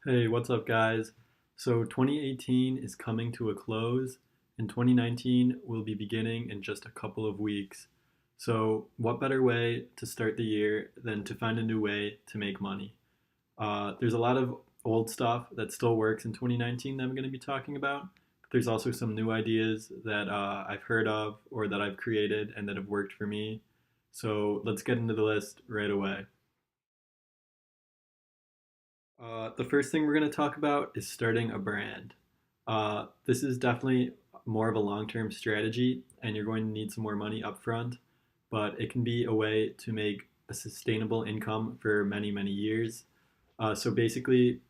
Hey, what's up, guys? So 2018 is coming to a close, and 2019 will be beginning in just a couple of weeks. So, what better way to start the year than to find a new way to make money? There's a lot of old stuff that still works in 2019 that I'm going to be talking about, but there's also some new ideas that I've heard of or that I've created and that have worked for me. So, let's get into the list right away. The first thing we're going to talk about is starting a brand. This is definitely more of a long-term strategy, and you're going to need some more money up front, but it can be a way to make a sustainable income for many, many years. So basically,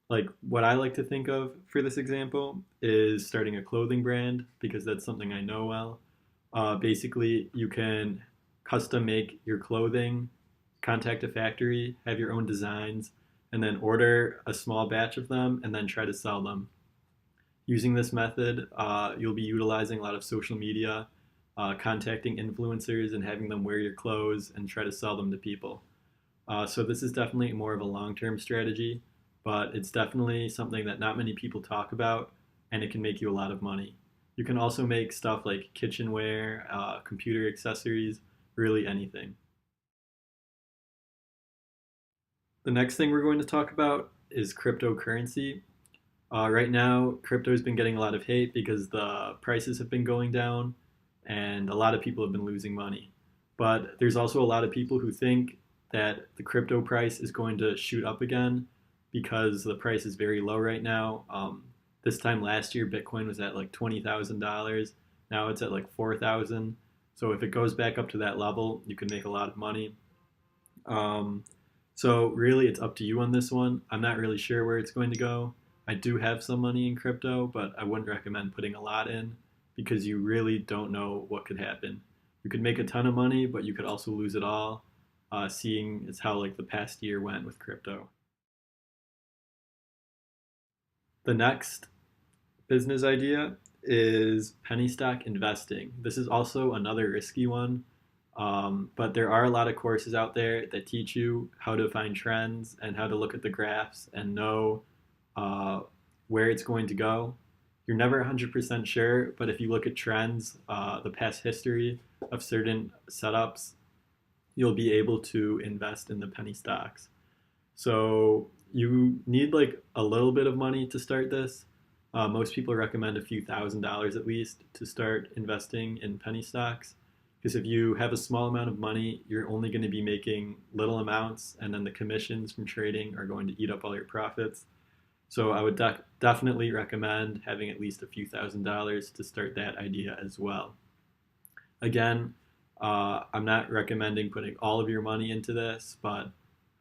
like what I like to think of for this example is starting a clothing brand because that's something I know well. Basically, you can custom make your clothing, contact a factory, have your own designs, and then order a small batch of them and then try to sell them. Using this method, you'll be utilizing a lot of social media, contacting influencers and having them wear your clothes and try to sell them to people. So this is definitely more of a long-term strategy, but it's definitely something that not many people talk about, and it can make you a lot of money. You can also make stuff like kitchenware, computer accessories, really anything. The next thing we're going to talk about is cryptocurrency. Right now, crypto has been getting a lot of hate because the prices have been going down and a lot of people have been losing money. But there's also a lot of people who think that the crypto price is going to shoot up again because the price is very low right now. This time last year, Bitcoin was at like $20,000. Now it's at like 4,000. So if it goes back up to that level, you can make a lot of money. Um, so really, it's up to you on this one. I'm not really sure where it's going to go. I do have some money in crypto, but I wouldn't recommend putting a lot in because you really don't know what could happen. You could make a ton of money, but you could also lose it all. Seeing as how like the past year went with crypto. The next business idea is penny stock investing. This is also another risky one, but there are a lot of courses out there that teach you how to find trends and how to look at the graphs and know uh, where it's going to go. You're never 100% sure, but if you look at trends, the past history of certain setups, you'll be able to invest in the penny stocks. So you need like a little bit of money to start this. Most people recommend a few $1,000s at least to start investing in penny stocks. Because if you have a small amount of money, you're only going to be making little amounts, and then the commissions from trading are going to eat up all your profits. So I would definitely recommend having at least a few $1,000s to start that idea as well. Again, I'm not recommending putting all of your money into this, but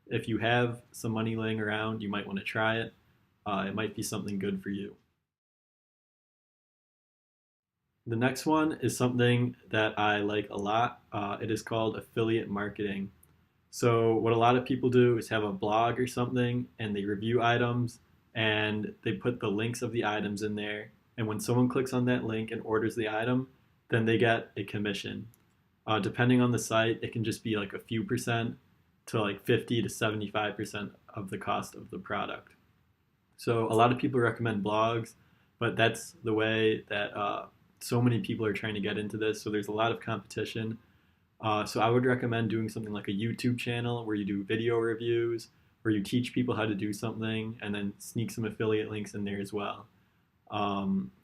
if you have some money laying around, you might want to try it. It might be something good for you. The next one is something that I like a lot. It is called affiliate marketing. So, what a lot of people do is have a blog or something and they review items and they put the links of the items in there. And when someone clicks on that link and orders the item, then they get a commission. Depending on the site, it can just be like a few percent to like 50 to 75% of the cost of the product. So a lot of people recommend blogs, but that's the way that so many people are trying to get into this. So there's a lot of competition. So I would recommend doing something like a YouTube channel where you do video reviews, where you teach people how to do something, and then sneak some affiliate links in there as well.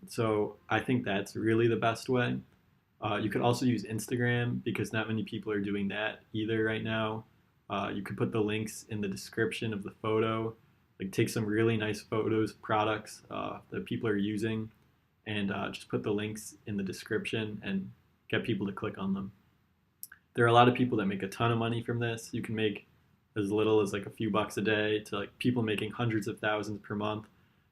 So I think that's really the best way. You could also use Instagram because not many people are doing that either right now. You could put the links in the description of the photo, like take some really nice photos, products that people are using, and just put the links in the description and get people to click on them. There are a lot of people that make a ton of money from this. You can make as little as like a few bucks a day to like people making hundreds of thousands per month.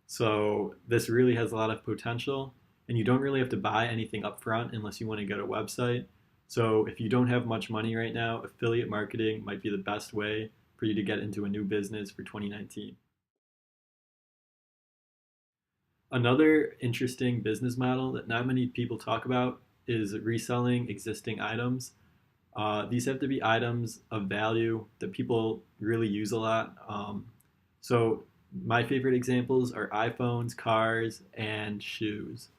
So this really has a lot of potential, and you don't really have to buy anything up front unless you want to get a website. So if you don't have much money right now, affiliate marketing might be the best way for you to get into a new business for 2019. Another interesting business model that not many people talk about is reselling existing items. These have to be items of value that people really use a lot. So My favorite examples are iPhones, cars, and shoes.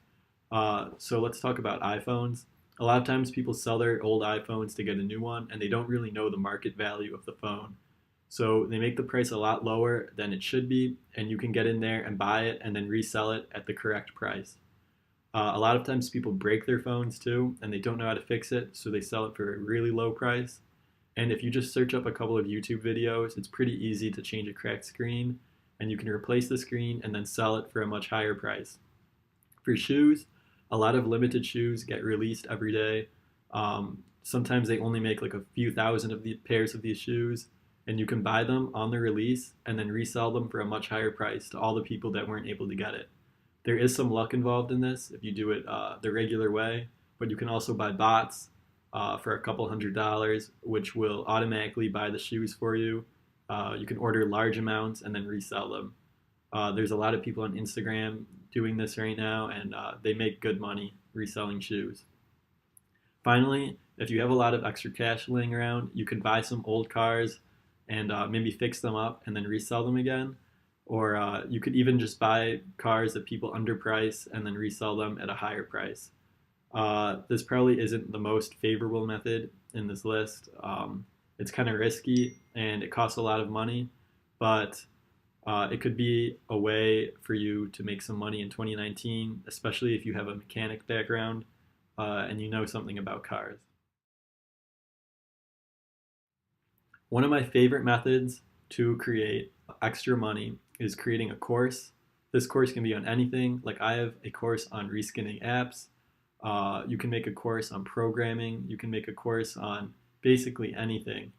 So let's talk about iPhones. A lot of times people sell their old iPhones to get a new one, and they don't really know the market value of the phone. So they make the price a lot lower than it should be, and you can get in there and buy it and then resell it at the correct price. A lot of times people break their phones too, and they don't know how to fix it, so they sell it for a really low price. And if you just search up a couple of YouTube videos, it's pretty easy to change a cracked screen, and you can replace the screen and then sell it for a much higher price. For shoes, a lot of limited shoes get released every day. Sometimes they only make like a few thousand of the pairs of these shoes, and you can buy them on the release and then resell them for a much higher price to all the people that weren't able to get it. There is some luck involved in this if you do it the regular way, but you can also buy bots for a couple $100s, which will automatically buy the shoes for you. You can order large amounts and then resell them. There's a lot of people on Instagram doing this right now, and they make good money reselling shoes. Finally, if you have a lot of extra cash laying around, you can buy some old cars and maybe fix them up and then resell them again. Or you could even just buy cars that people underprice and then resell them at a higher price. This probably isn't the most favorable method in this list. It's kind of risky and it costs a lot of money, but it could be a way for you to make some money in 2019, especially if you have a mechanic background and you know something about cars. One of my favorite methods to create extra money is creating a course. This course can be on anything. Like I have a course on reskinning apps. You can make a course on programming. You can make a course on basically anything.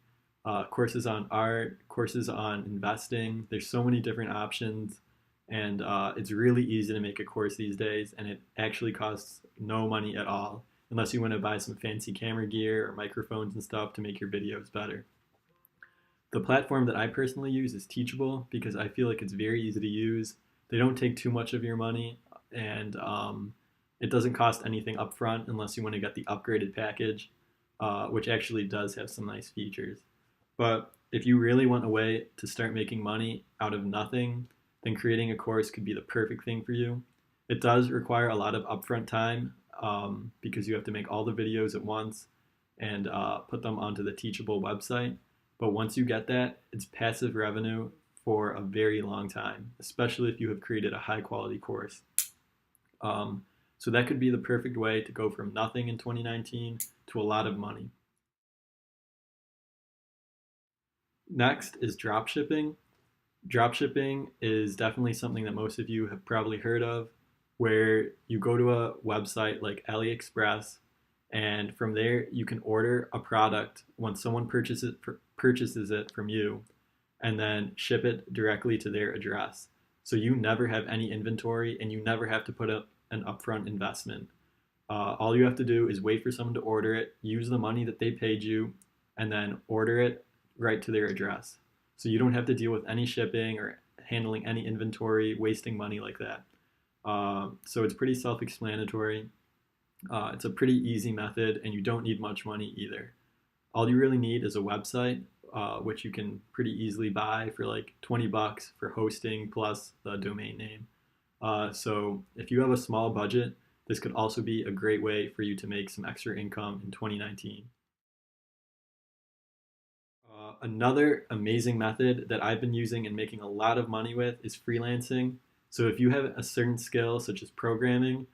Courses on art, courses on investing. There's so many different options, and it's really easy to make a course these days, and it actually costs no money at all, unless you want to buy some fancy camera gear or microphones and stuff to make your videos better. The platform that I personally use is Teachable because I feel like it's very easy to use. They don't take too much of your money, and it doesn't cost anything upfront unless you want to get the upgraded package, which actually does have some nice features. But if you really want a way to start making money out of nothing, then creating a course could be the perfect thing for you. It does require a lot of upfront time because you have to make all the videos at once and put them onto the Teachable website. But once you get that, it's passive revenue for a very long time, especially if you have created a high quality course. So that could be the perfect way to go from nothing in 2019 to a lot of money. Next is dropshipping. Dropshipping is definitely something that most of you have probably heard of, where you go to a website like AliExpress, and from there you can order a product when someone purchases it from you, and then ship it directly to their address. So you never have any inventory, and you never have to put up an upfront investment. All you have to do is wait for someone to order it, use the money that they paid you, and then order it right to their address. So you don't have to deal with any shipping or handling any inventory, wasting money like that. So it's pretty self-explanatory. It's a pretty easy method, and you don't need much money either. All you really need is a website, which you can pretty easily buy for like 20 bucks for hosting plus the domain name. So if you have a small budget, this could also be a great way for you to make some extra income in 2019. Another amazing method that I've been using and making a lot of money with is freelancing. So if you have a certain skill, such as programming,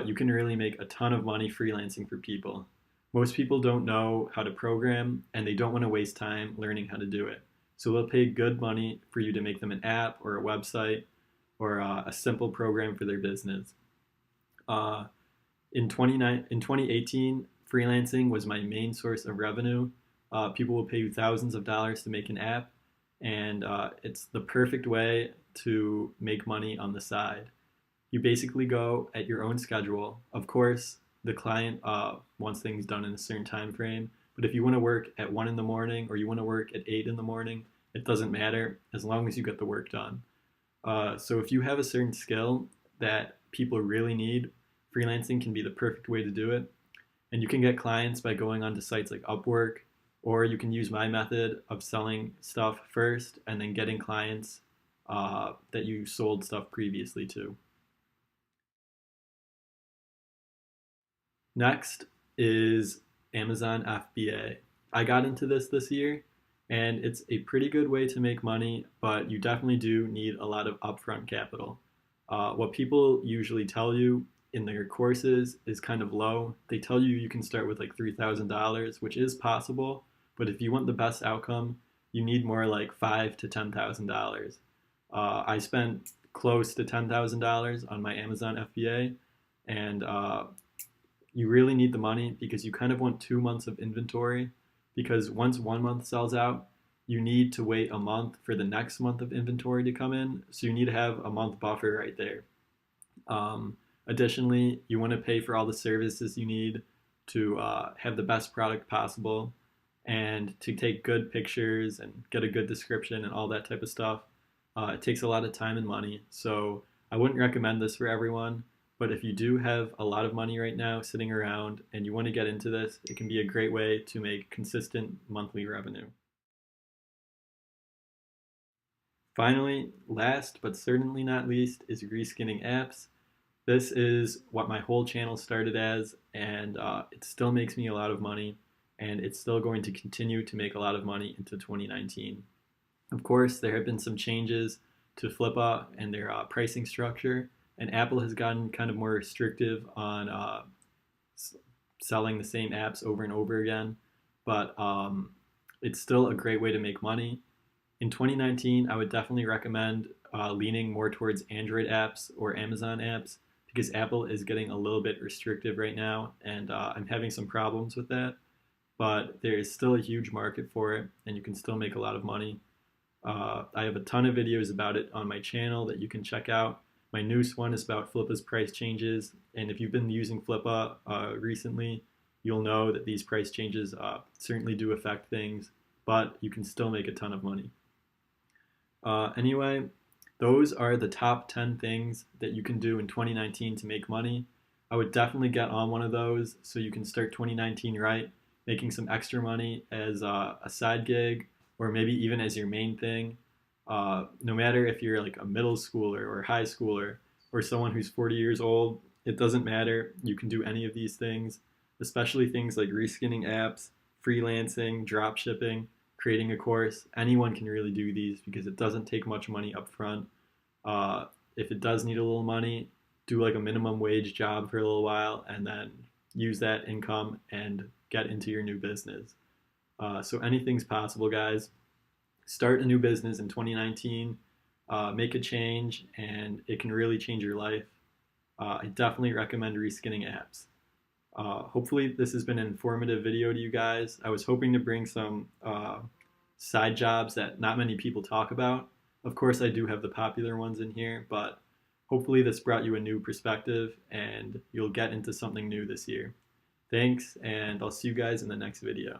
you can really make a ton of money freelancing for people. Most people don't know how to program, and they don't want to waste time learning how to do it. So they'll pay good money for you to make them an app or a website or a simple program for their business. In 2018, freelancing was my main source of revenue. People will pay you thousands of dollars to make an app, and it's the perfect way to make money on the side. You basically go at your own schedule. Of course, the client wants things done in a certain time frame, but if you want to work at 1 in the morning or you want to work at 8 in the morning, it doesn't matter as long as you get the work done. So if you have a certain skill that people really need, freelancing can be the perfect way to do it. And you can get clients by going onto sites like Upwork, or you can use my method of selling stuff first and then getting clients that you sold stuff previously to. Next is Amazon FBA. I got into this year, and it's a pretty good way to make money, but you definitely do need a lot of upfront capital. What people usually tell you in their courses is kind of low. They tell you you can start with like $3,000, which is possible, but if you want the best outcome, you need more like $5,000 to $10,000. I spent close to $10,000 on my Amazon FBA, and you really need the money because you kind of want 2 months of inventory, because once 1 month sells out, you need to wait a month for the next month of inventory to come in. So you need to have a month buffer right there. Additionally, you want to pay for all the services you need to have the best product possible and to take good pictures and get a good description and all that type of stuff. It takes a lot of time and money. So I wouldn't recommend this for everyone. But if you do have a lot of money right now sitting around and you want to get into this, it can be a great way to make consistent monthly revenue. Finally, last but certainly not least, is reskinning apps. This is what my whole channel started as, and it still makes me a lot of money, and it's still going to continue to make a lot of money into 2019. Of course, there have been some changes to Flippa and their pricing structure, and Apple has gotten kind of more restrictive on selling the same apps over and over again, but it's still a great way to make money. In 2019, I would definitely recommend leaning more towards Android apps or Amazon apps, because Apple is getting a little bit restrictive right now, and I'm having some problems with that. But there is still a huge market for it, and you can still make a lot of money. I have a ton of videos about it on my channel that you can check out. My newest one is about Flippa's price changes, and if you've been using Flippa recently, you'll know that these price changes certainly do affect things, but you can still make a ton of money. Anyway, those are the top 10 things that you can do in 2019 to make money. I would definitely get on one of those so you can start 2019 right, making some extra money as a side gig, or maybe even as your main thing. No matter if you're like a middle schooler or high schooler or someone who's 40 years old, it doesn't matter. You can do any of these things, especially things like reskinning apps, freelancing, drop shipping, creating a course. Anyone can really do these because it doesn't take much money up front. If it does need a little money, do like a minimum wage job for a little while and then use that income and get into your new business. So anything's possible, guys. Start a new business in 2019, make a change, and it can really change your life. I definitely recommend reskinning apps. Hopefully this has been an informative video to you guys. I was hoping to bring some side jobs that not many people talk about. Of course, I do have the popular ones in here, but hopefully this brought you a new perspective and you'll get into something new this year. Thanks, and I'll see you guys in the next video.